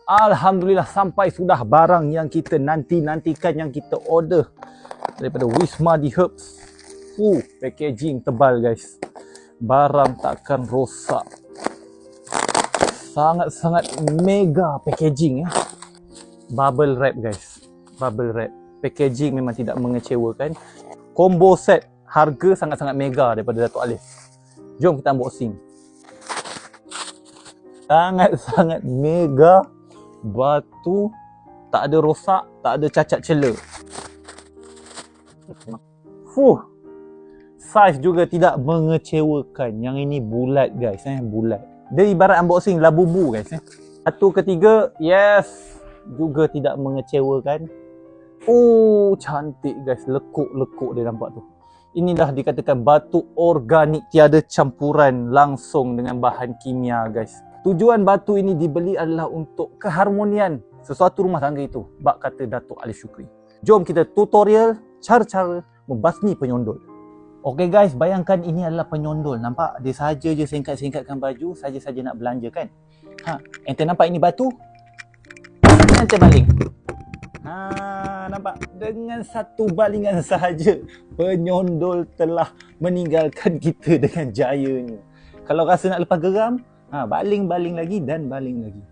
Alhamdulillah sampai sudah barang yang kita nantikan, yang kita order daripada Wisma The Herbs. Packaging tebal guys. Barang takkan rosak. Sangat-sangat mega packaging ya. Bubble wrap guys. Bubble wrap. Packaging memang tidak mengecewakan. Combo set harga sangat-sangat mega daripada Dato' Alif. Jom kita unboxing. Sangat-sangat mega. Batu tak ada rosak, tak ada cacat cela. Saiz juga tidak mengecewakan. Yang ini bulat guys, bulat. Dia ibarat unboxing labubu guys. Satu ketiga, yes, juga tidak mengecewakan. Cantik guys, lekuk-lekuk dia nampak tu. Inilah dikatakan batu organik, tiada campuran langsung dengan bahan kimia guys. Tujuan batu ini dibeli adalah untuk keharmonian sesuatu rumah tangga itu, bak kata Dato' Alif Shukri. Jom kita tutorial cara-cara membasmi penyondol. Okey guys, bayangkan ini adalah penyondol. Nampak? Dia saja je singkat-singkatkan baju, saja-saja nak belanja kan. Ente nampak ini batu? Ente baling. Nampak? Dengan satu balingan sahaja, penyondol telah meninggalkan kita dengan jayanya. Kalau rasa nak lepas geram, baling-baling lagi dan baling lagi.